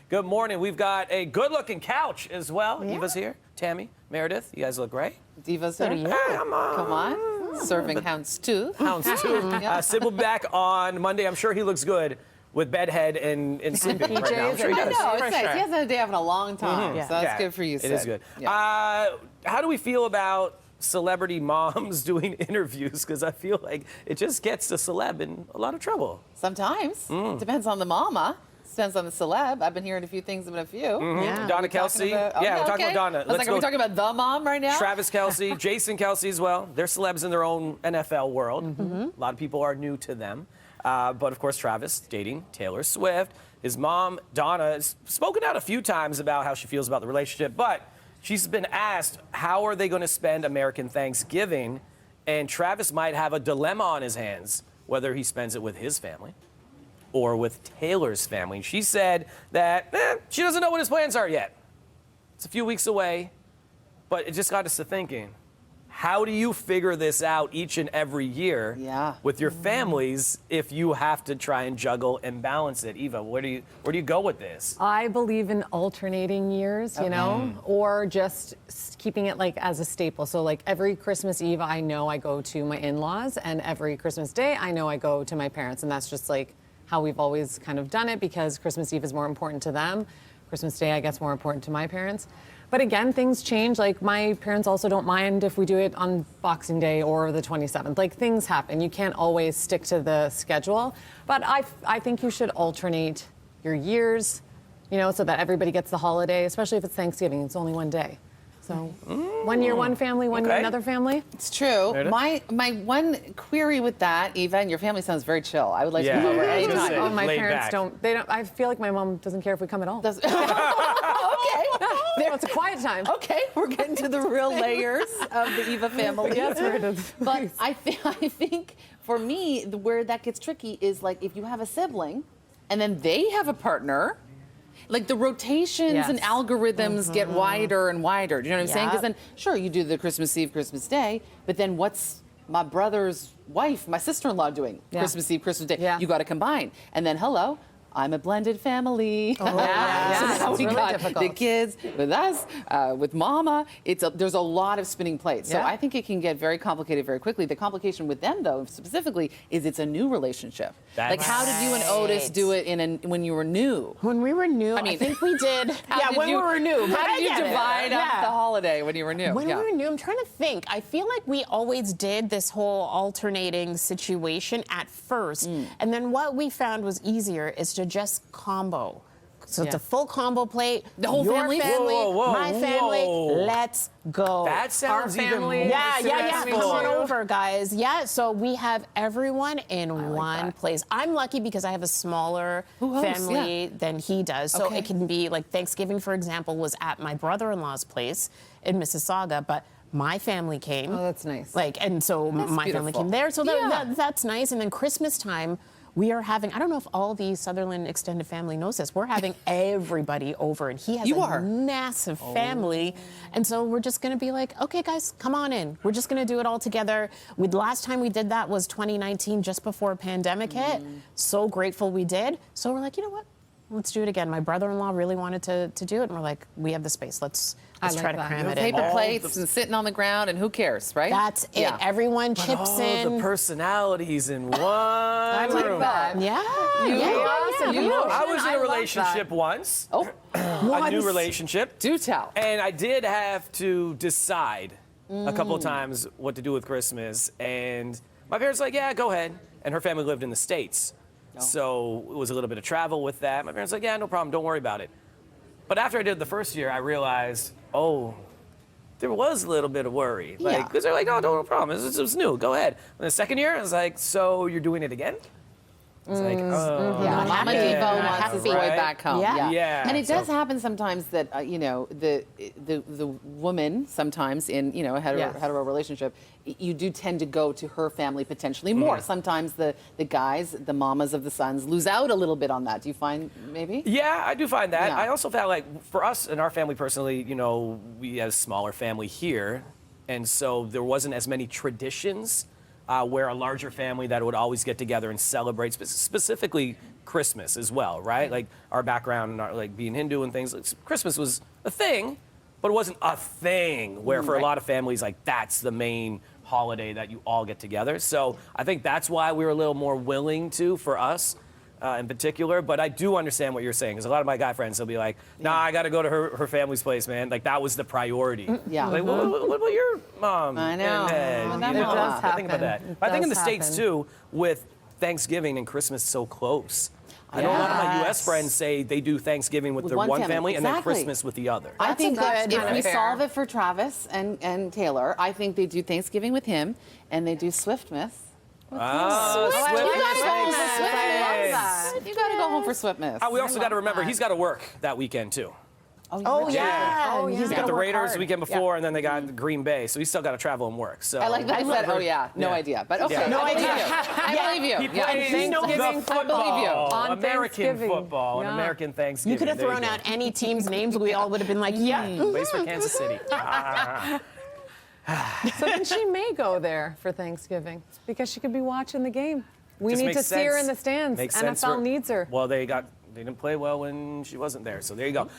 Good morning. We've got a good-looking couch as well. Yeah. Eva's here. Tammy, Meredith, you guys look great. Diva's here. Hey, come on. Serving houndstooth. Houndstooth. Sid will be back on Monday. I'm sure he looks good with bedhead and sleeping right now. I'm sure he does. I know, it's nice. He hasn't had a day off in a long time, so that's good for you, Sid. It is good. Yeah. How do we feel about celebrity moms doing interviews? Because I feel like it just gets the celeb in a lot of trouble. Sometimes. Depends on the mama. Depends on the celeb. I've been hearing a few things about a few. Yeah. Donna Kelsey. We're talking about Donna. Are we talking about the mom right now? Travis Kelsey, Jason Kelsey as well. They're celebs in their own NFL world. A lot of people are new to them. But of course, Travis dating Taylor Swift. His mom, Donna, has spoken out a few times about how she feels about the relationship, but she's been asked, how are they going to spend American Thanksgiving? And Travis might have a dilemma on his hands, whether he spends it with his family or with Taylor's family. And she said that she doesn't know what his plans are yet. It's a few weeks away, but it just got us to thinking, how do you figure this out each and every year with your families if you have to try and juggle and balance it? Eva, where do you go with this? I believe in alternating years, you know, or just keeping it like as a staple. So like every Christmas Eve, I know I go to my in-laws, and every Christmas Day, I know I go to my parents, and that's just like how we've always kind of done it, because Christmas Eve is more important to them. Christmas Day, I guess, more important to my parents. But again, things change. Like my parents also don't mind if we do it on Boxing Day or the 27th. Like things happen. You can't always stick to the schedule. But I think you should alternate your years, you know, so that everybody gets the holiday, especially if it's Thanksgiving. It's only one day. So 1 year one family, 1 year another family. It's true. My one query with that, Eva, and your family sounds very chill. I would like to come over anytime. Oh, my parents don't. They don't. I feel like my mom doesn't care if we come at all. Okay. It's a quiet time. Okay, we're getting to the real layers of the Eva family. Yes, it is. But I think for me, where that gets tricky is like if you have a sibling, and then they have a partner. Like the rotations and algorithms get wider and wider. Do you know what I'm saying? Because then, sure, you do the Christmas Eve, Christmas Day, but then what's my brother's wife, my sister-in-law doing Christmas Eve, Christmas Day? You got to combine. And then, hello, I'm a blended family. So now we got the kids with us, with mama. There's a lot of spinning plates. So I think it can get very complicated very quickly. The complication with them, though, specifically, is it's a new relationship. Like, how did you and Otis do it when you were new? When we were new, I think we did. When we were new. How did you divide up the holiday when you were new? When we were new, I'm trying to think. I feel like we always did this whole alternating situation at first. And then what we found was easier is to just combo. So it's a full combo plate. The whole family? My family. Let's go. That sounds even more Come on over, guys. Yeah, so we have everyone in one place. I'm lucky because I have a smaller family than he does. So it can be like Thanksgiving, for example, was at my brother-in-law's place in Mississauga, but my family came. Oh, that's nice. And so my family came there. So that's nice. And then Christmas time, we are having, I don't know if all the Sutherland extended family knows this, we're having everybody over, and he has a massive family. And so we're just going to be like, okay, guys, come on in. We're just going to do it all together. Last time we did that was 2019, just before pandemic hit. So grateful we did. So we're like, you know what? Let's do it again. My brother-in-law really wanted to do it, and we're like, we have the space. Let's try to cram it in. Paper plates and sitting on the ground, and who cares, right? That's it. Everyone chips in. The personalities in one I like room. that. I was in a relationship once. A new relationship. Do tell. And I did have to decide a couple of times what to do with Christmas. And my parents were like, yeah, go ahead. And her family lived in the States. So it was a little bit of travel with that. My parents were like, yeah, no problem, don't worry about it. But after I did it the first year, I realized, there was a little bit of worry. Because they're like, oh, no problem, it was new, go ahead. And the second year, I was like, so you're doing it again? It's like, Mama Devo wants his boy back home. And it does happen sometimes that the woman sometimes in a hetero relationship, you do tend to go to her family potentially more. Sometimes the guys, the mamas of the sons, lose out a little bit on that. Do you find maybe? Yeah, I do find that. I also found like for us and our family personally, we have a smaller family here, and so there wasn't as many traditions where a larger family that would always get together and celebrate, specifically Christmas as well, right? Like our background, like being Hindu and things, Christmas was a thing, but it wasn't a thing where for a lot of families, like that's the main holiday that you all get together. So I think that's why we were a little more willing to, for us in particular. But I do understand what you're saying, because a lot of my guy friends, they'll be like, nah, I got to go to her family's place, man. Like that was the priority. Yeah. Like, what about your mom? I know. And, Well, you that does I think about that. happen. But I think in the Does States happen. too, with Thanksgiving and Christmas so close. I know a lot of my U.S. friends say they do Thanksgiving with their one family and then exactly. Christmas with the other. I think that good if kind we of fair. solve it for Travis and Taylor, I think they do Thanksgiving with him and they do Swiftmas. Ah, You gotta go home Swiftmas. for Swiftmas. You gotta go home for Swiftmas. We also got to remember he's got to work that weekend too. Oh yeah. Oh, yeah. He's They got got the Raiders the weekend before, and then they got Green Bay, so he's still got to travel and work. So I like that. I said, oh yeah, no Yeah. idea, but okay, Yeah. no idea. I believe you. He plays Thanksgiving the football. football, On American Thanksgiving. football, Yeah. and American Thanksgiving. You could have There thrown go. out any team's names. We all would have been like, yeah. Plays for Kansas City. So then she may go there for Thanksgiving because she could be watching the game. We Just need to makes see her sense. in the stands. Makes sense NFL for- needs her. Well, they didn't play well when she wasn't there, so there you go.